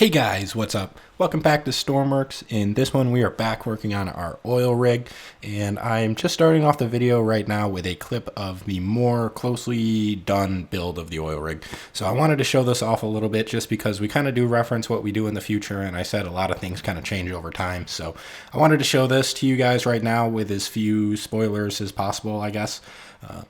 Hey guys, what's up? Welcome back to Stormworks. In this one, we are back working on our oil rig, and I'm just starting off the video right now with a clip of the more closely done build of the oil rig. So I wanted to show this off a little bit just because we kind of do reference what we do in the future, and I said a lot of things kind of change over time. So I wanted to show this to you guys right now with as few spoilers as possible, I guess.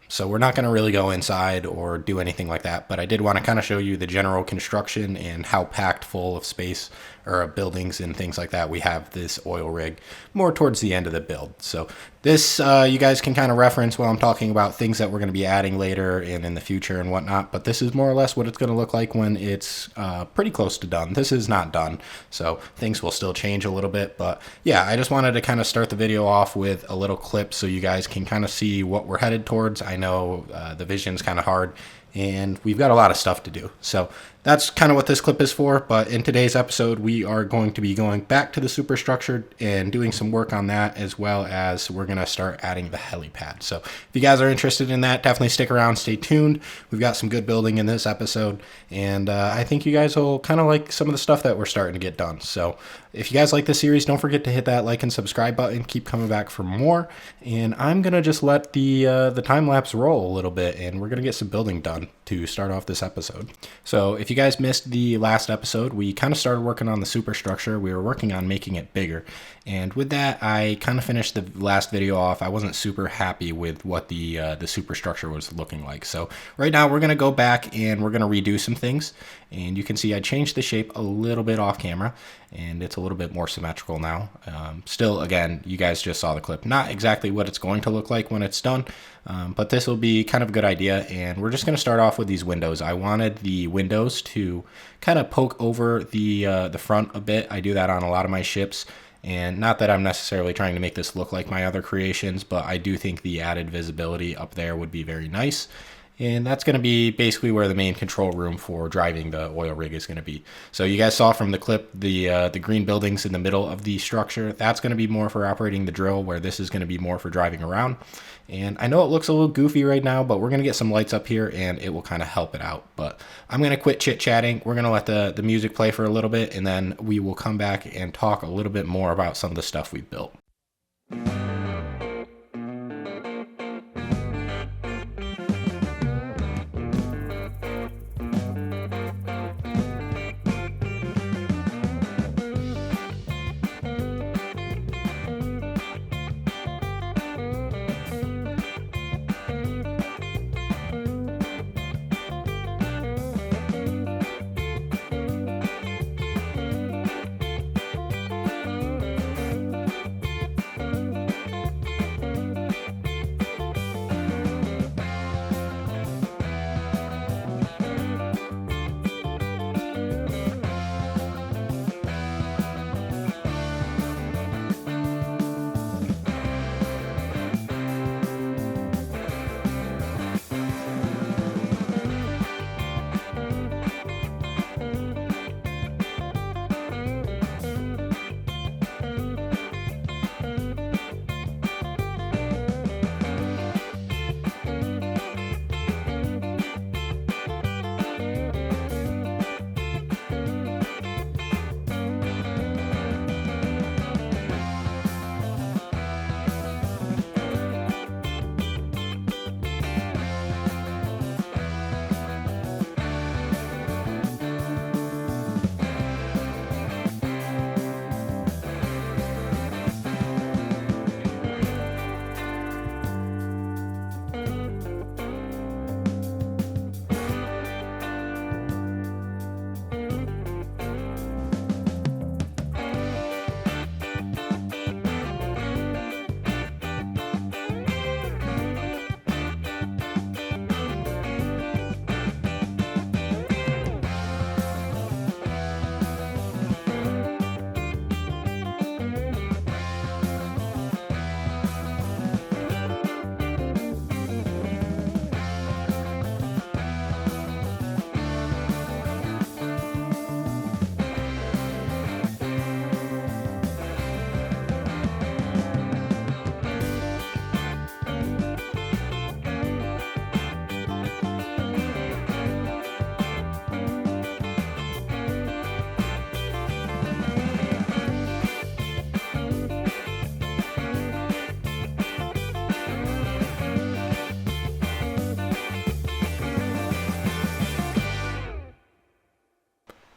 So we're not going to really go inside or do anything like that, but I did want to kind of show you the general construction and how packed full of space or buildings and things like that we have this oil rig more towards the end of the build. So this you guys can kind of reference while I'm talking about things that we're going to be adding later and in the future and whatnot, but this is more or less what it's going to look like when it's pretty close to done. This is not done, so things will still change a little bit, but yeah, I just wanted to kind of start the video off with a little clip so you guys can kind of see what we're headed towards. I know the vision's kind of hard and we've got a lot of stuff to do. So that's kind of what this clip is for. But in today's episode, we are going to be going back to the superstructure and doing some work on that, as well as we're going to start adding the helipad. So if you guys are interested in that, definitely stick around, stay tuned. We've got some good building in this episode, and I think you guys will kind of like some of the stuff that we're starting to get done. So if you guys like this series, don't forget to hit that like and subscribe button. Keep coming back for more. And I'm going to just let the time lapse roll a little bit, and we're going to get some building done to start off this episode. So if you guys missed the last episode, we kind of started working on the superstructure. We were working on making it bigger. And with that, I kind of finished the last video off. I wasn't super happy with what the superstructure was looking like. So right now we're going to go back and we're going to redo some things. And you can see I changed the shape a little bit off camera, and it's a little bit more symmetrical now. Still, again, you guys just saw the clip. Not exactly what it's going to look like when it's done, but this will be kind of a good idea. And we're just going to start off with these windows. I wanted the windows to kind of poke over the front a bit. I do that on a lot of my ships. And not that I'm necessarily trying to make this look like my other creations, but I do think the added visibility up there would be very nice. And that's going to be basically where the main control room for driving the oil rig is going to be. So you guys saw from the clip the green buildings in the middle of the structure. That's going to be more for operating the drill, where this is going to be more for driving around. And I know it looks a little goofy right now, but we're going to get some lights up here and it will kind of help it out. But I'm going to quit chit-chatting. We're going to let the music play for a little bit, and then we will come back and talk a little bit more about some of the stuff we've built.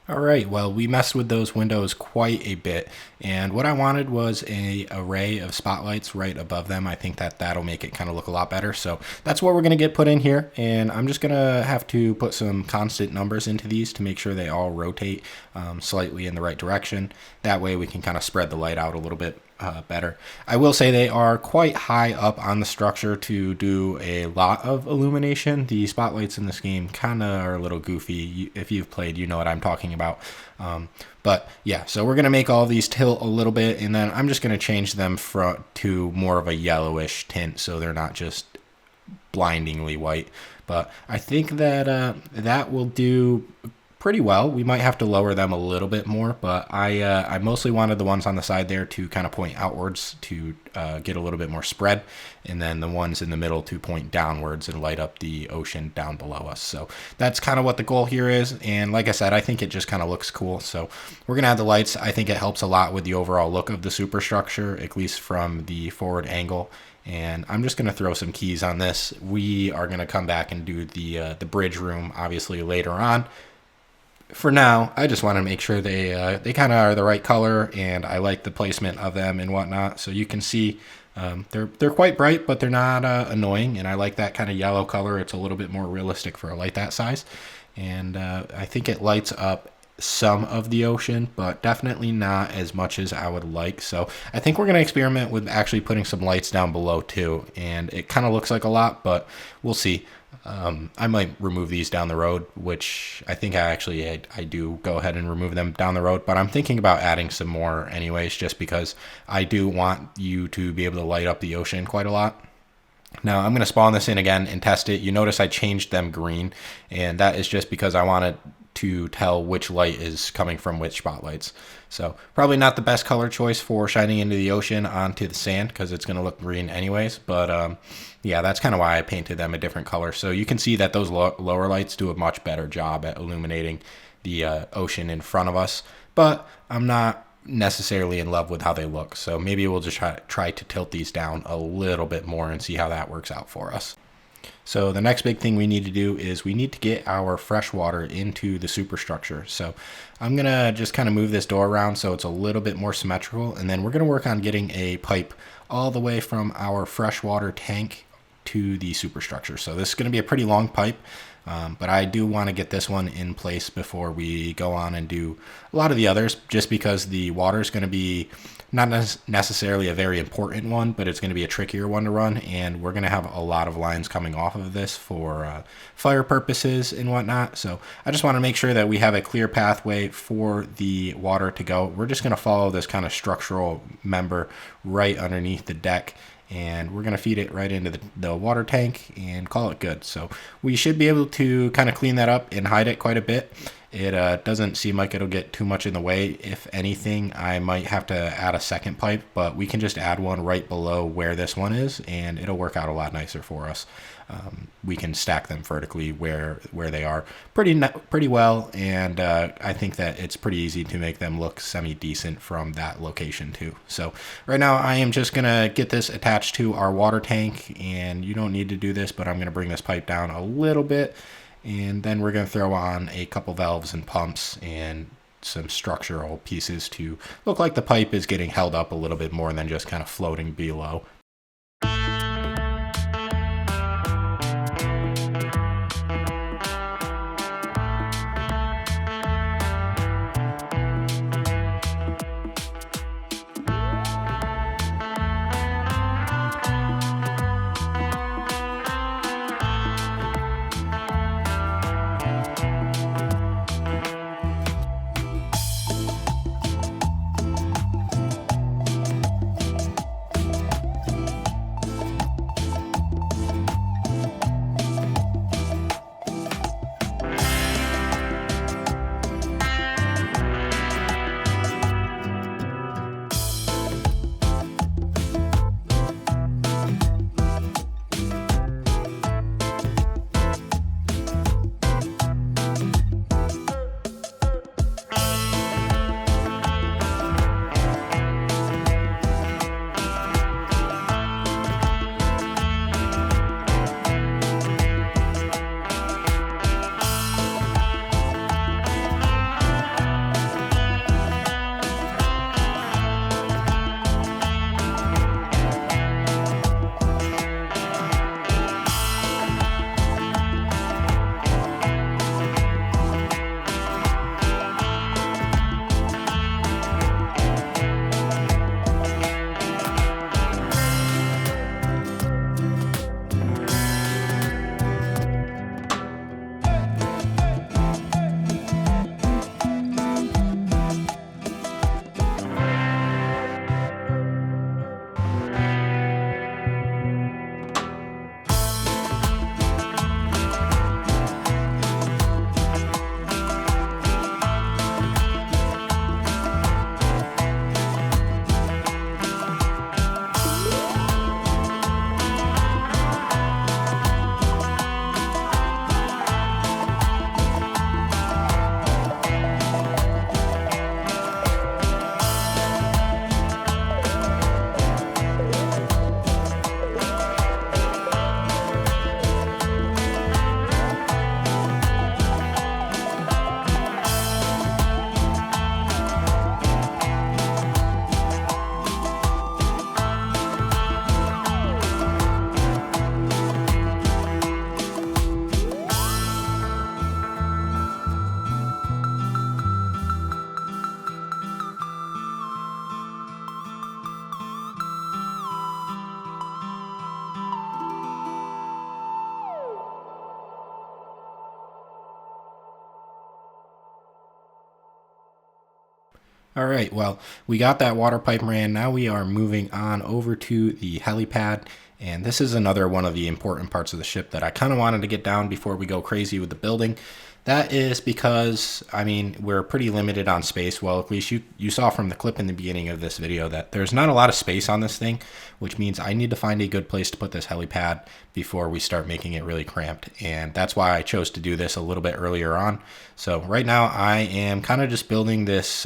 All right, well, we messed with those windows quite a bit, and what I wanted was a array of spotlights right above them. I think that that'll make it kind of look a lot better, so that's what we're going to get put in here, and I'm just going to have to put some constant numbers into these to make sure they all rotate slightly in the right direction. That way we can kind of spread the light out a little bit better. I will say they are quite high up on the structure to do a lot of illumination. The spotlights in this game kind of are a little goofy. If you've played, you know what I'm talking about. But yeah, so we're going to make all these tilt a little bit, and then I'm just going to change them to more of a yellowish tint so they're not just blindingly white. But I think that that will do pretty well. We might have to lower them a little bit more, but I mostly wanted the ones on the side there to kind of point outwards to get a little bit more spread, and then the ones in the middle to point downwards and light up the ocean down below us. So that's kind of what the goal here is, and like I said, I think it just kind of looks cool. So we're gonna add the lights. I think it helps a lot with the overall look of the superstructure, at least from the forward angle. And I'm just going to throw some keys on this. We are going to come back and do the bridge room obviously later on. For now, I just want to make sure they kind of are the right color, and I like the placement of them and whatnot. So you can see they're quite bright, but they're not annoying, and I like that kind of yellow color. It's a little bit more realistic for a light that size, and I think it lights up some of the ocean, but definitely not as much as I would like. So I think we're going to experiment with actually putting some lights down below too, and it kind of looks like a lot, but we'll see. I might remove these down the road, which I think I do go ahead and remove them down the road, but I'm thinking about adding some more anyways, just because I do want you to be able to light up the ocean quite a lot. Now I'm going to spawn this in again and test it. You notice I changed them green, and that is just because I wanted to tell which light is coming from which spotlights. So probably not the best color choice for shining into the ocean onto the sand, because it's going to look green anyways. But yeah, that's kind of why I painted them a different color. So you can see that those lower lights do a much better job at illuminating the ocean in front of us. But I'm not necessarily in love with how they look. So maybe we'll just try to tilt these down a little bit more and see how that works out for us. So the next big thing we need to do is we need to get our freshwater into the superstructure. So I'm going to just kind of move this door around so it's a little bit more symmetrical, and then we're going to work on getting a pipe all the way from our freshwater tank to the superstructure. So this is going to be a pretty long pipe, but I do want to get this one in place before we go on and do a lot of the others, just because the water is going to be not necessarily a very important one, but it's going to be a trickier one to run, and we're going to have a lot of lines coming off of this for fire purposes and whatnot. So I just want to make sure that we have a clear pathway for the water to go. We're just going to follow this kind of structural member right underneath the deck, and we're going to feed it right into the water tank and call it good. So we should be able to kind of clean that up and hide it quite a bit. It doesn't seem like it'll get too much in the way. If anything, I might have to add a second pipe, but we can just add one right below where this one is, and it'll work out a lot nicer for us. We can stack them vertically where they are pretty well, and I think that it's pretty easy to make them look semi-decent from that location too. So right now I am just going to get this attached to our water tank, and you don't need to do this, but I'm going to bring this pipe down a little bit, and then we're going to throw on a couple valves and pumps and some structural pieces to look like the pipe is getting held up a little bit more than just kind of floating below. All right, well, we got that water pipe ran. Now we are moving on over to the helipad. And this is another one of the important parts of the ship that I kind of wanted to get down before we go crazy with the building. That is because, I mean, we're pretty limited on space. Well, at least you saw from the clip in the beginning of this video that there's not a lot of space on this thing, which means I need to find a good place to put this helipad before we start making it really cramped. And that's why I chose to do this a little bit earlier on. So right now I am kind of just building this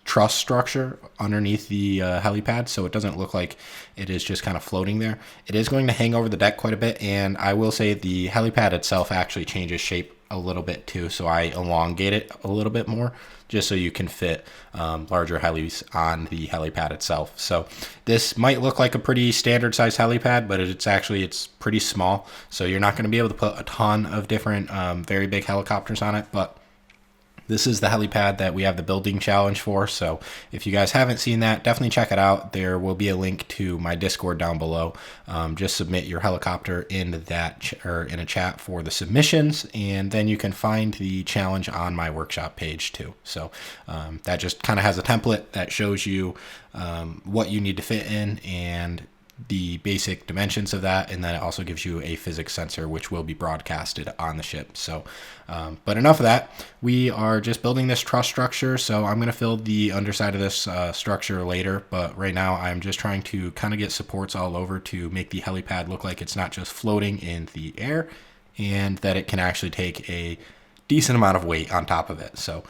truss structure underneath the helipad, so it doesn't look like it is just kind of floating there. It is going to hang over the deck quite a bit, and I will say the helipad itself actually changes shape a little bit too, so I elongate it a little bit more just so you can fit larger helis on the helipad itself. So this might look like a pretty standard size helipad, but it's pretty small, so you're not going to be able to put a ton of different very big helicopters on it. But this is the helipad that we have the building challenge for. So if you guys haven't seen that, definitely check it out. There will be a link to my Discord down below. Just submit your helicopter into that or in a chat for the submissions, and then you can find the challenge on my workshop page too. So that just kind of has a template that shows you what you need to fit in and the basic dimensions of that, and then it also gives you a physics sensor which will be broadcasted on the ship. So but enough of that. We are just building this truss structure, so I'm going to fill the underside of this structure later, but right now I'm just trying to kind of get supports all over to make the helipad look like it's not just floating in the air, and that it can actually take a decent amount of weight on top of it. So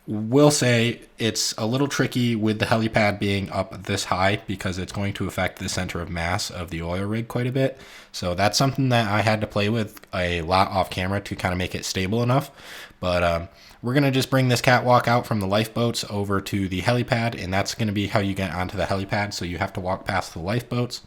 will say it's a little tricky with the helipad being up this high because it's going to affect the center of mass of the oil rig quite a bit. So that's something that I had to play with a lot off camera to kind of make it stable enough. But we're going to just bring this catwalk out from the lifeboats over to the helipad, and that's going to be how you get onto the helipad. So you have to walk past the lifeboats.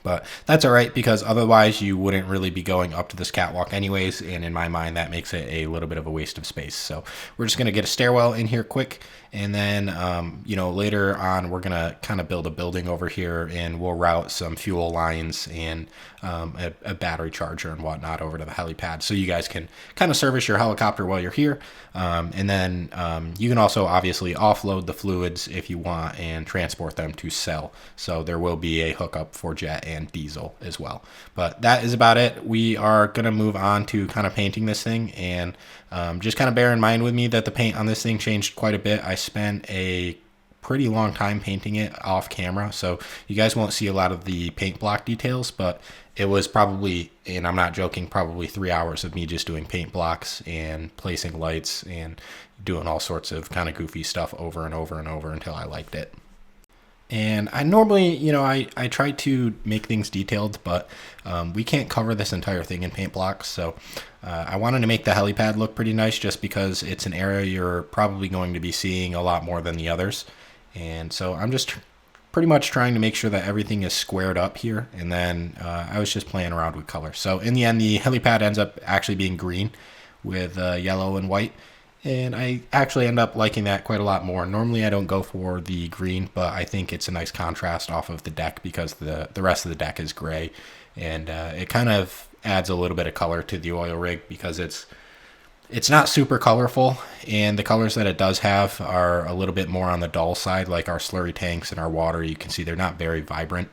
But that's all right, because otherwise you wouldn't really be going up to this catwalk anyways, and in my mind that makes it a little bit of a waste of space. So we're just going to get a stairwell in here quick, and then later on we're going to kind of build a building over here, and we'll route some fuel lines and a battery charger and whatnot over to the helipad, so you guys can kind of service your helicopter while you're here. And then you can also obviously offload the fluids if you want and transport them to sell. So there will be a hookup for jet and diesel as well. But that is about it. We are going to move on to kind of painting this thing, and just kind of bear in mind with me that the paint on this thing changed quite a bit. I spent a pretty long time painting it off camera, so you guys won't see a lot of the paint block details, but it was probably, and I'm not joking, probably 3 hours of me just doing paint blocks and placing lights and doing all sorts of kind of goofy stuff over and over and over until I liked it. And I normally, I try to make things detailed, but we can't cover this entire thing in paint blocks. So I wanted to make the helipad look pretty nice, just because it's an area you're probably going to be seeing a lot more than the others. And so I'm just pretty much trying to make sure that everything is squared up here. And then I was just playing around with color. So in the end, the helipad ends up actually being green with yellow and white. And I actually end up liking that quite a lot more. Normally I don't go for the green, but I think it's a nice contrast off of the deck, because the rest of the deck is gray. And it kind of adds a little bit of color to the oil rig, because it's not super colorful, and the colors that it does have are a little bit more on the dull side, like our slurry tanks and our water. You can see they're not very vibrant.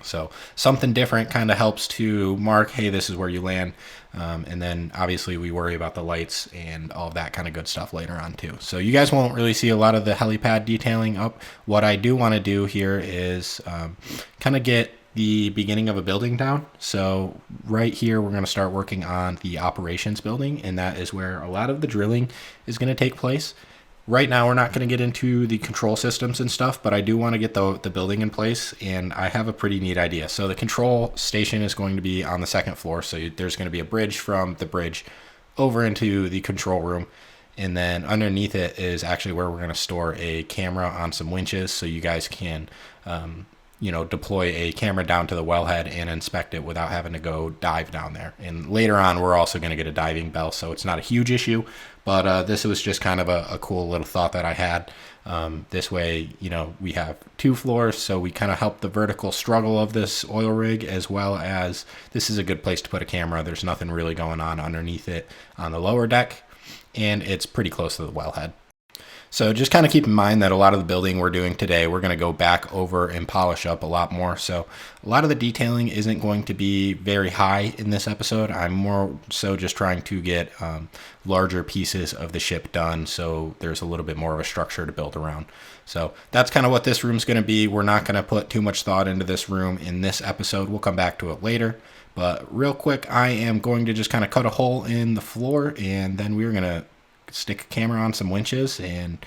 So something different kind of helps to mark, hey, this is where you land. And then obviously we worry about the lights and all of that kind of good stuff later on too. So you guys won't really see a lot of the helipad detailing up. What I do want to do here is kind of get the beginning of a building down. So right here we're going to start working on the operations building, and that is where a lot of the drilling is going to take place. Right now we're not going to get into the control systems and stuff, but I do want to get the building in place, and I have a pretty neat idea. So the control station is going to be on the second floor, so there's going to be a bridge from the bridge over into the control room, and then underneath it is actually where we're going to store a camera on some winches, so you guys can deploy a camera down to the wellhead and inspect it without having to go dive down there. And later on we're also going to get a diving bell, so it's not a huge issue, but this was just kind of a cool little thought that I had. This way, we have 2 floors, so we kind of help the vertical struggle of this oil rig, as well as this is a good place to put a camera. There's nothing really going on underneath it on the lower deck, and it's pretty close to the wellhead. So just kind of keep in mind that a lot of the building we're doing today, we're going to go back over and polish up a lot more. So a lot of the detailing isn't going to be very high in this episode. I'm more so just trying to get larger pieces of the ship done, so there's a little bit more of a structure to build around. So that's kind of what this room's going to be. We're not going to put too much thought into this room in this episode. We'll come back to it later. But real quick, I am going to just kind of cut a hole in the floor, and then we're going to stick a camera on some winches, and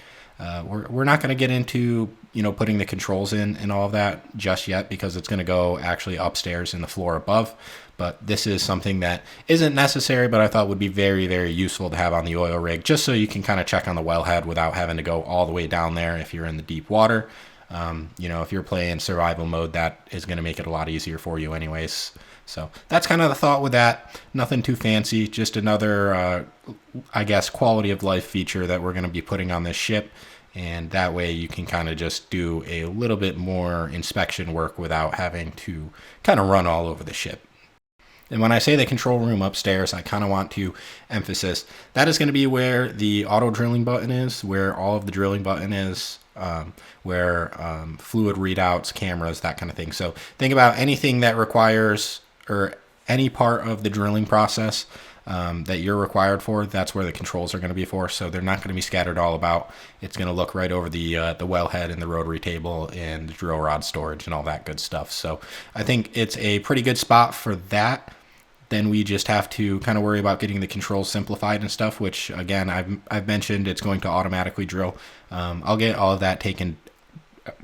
we're not going to get into putting the controls in and all of that just yet, because it's going to go actually upstairs in the floor above. But this is something that isn't necessary, but I thought would be very, very useful to have on the oil rig, just so you can kind of check on the wellhead without having to go all the way down there if you're in the deep water. If you're playing survival mode, that is going to make it a lot easier for you anyways. So that's kind of the thought with that. Nothing too fancy, just another, quality of life feature that we're going to be putting on this ship. And that way you can kind of just do a little bit more inspection work without having to kind of run all over the ship. And when I say the control room upstairs, I kind of want to emphasize that is going to be where the auto drilling button is, where all of the drilling button is, where fluid readouts, cameras, that kind of thing. So think about anything that requires, or any part of the drilling process that you're required for, that's where the controls are going to be for. So they're not going to be scattered all about. It's going to look right over the wellhead and the rotary table and the drill rod storage and all that good stuff. So I think it's a pretty good spot for that. Then we just have to kind of worry about getting the controls simplified and stuff, which again, I've mentioned it's going to automatically drill. I'll get all of that taken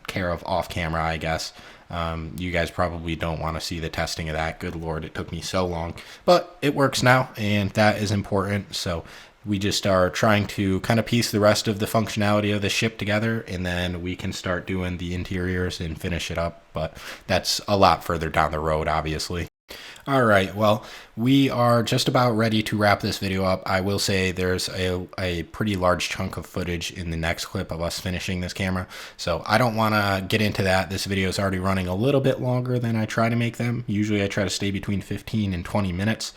care of off camera, I guess. You guys probably don't want to see the testing of that. Good Lord, it took me so long, but it works now, and that is important. So we just are trying to kind of piece the rest of the functionality of the ship together, and then we can start doing the interiors and finish it up. But that's a lot further down the road, obviously. All right, well, we are just about ready to wrap this video up. I will say there's a pretty large chunk of footage in the next clip of us finishing this camera, so I don't want to get into that. This video is already running a little bit longer than I try to make them. Usually I try to stay between 15 and 20 minutes,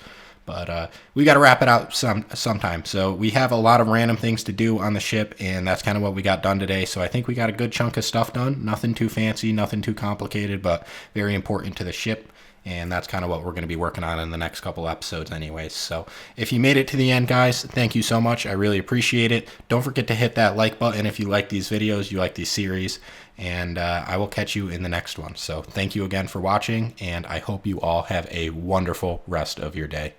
but we got to wrap it out sometime. So we have a lot of random things to do on the ship, and that's kind of what we got done today. So I think we got a good chunk of stuff done. Nothing too fancy, nothing too complicated, but very important to the ship. And that's kind of what we're going to be working on in the next couple episodes anyways. So if you made it to the end, guys, thank you so much. I really appreciate it. Don't forget to hit that like button if you like these videos, you like these series, and I will catch you in the next one. So thank you again for watching, and I hope you all have a wonderful rest of your day.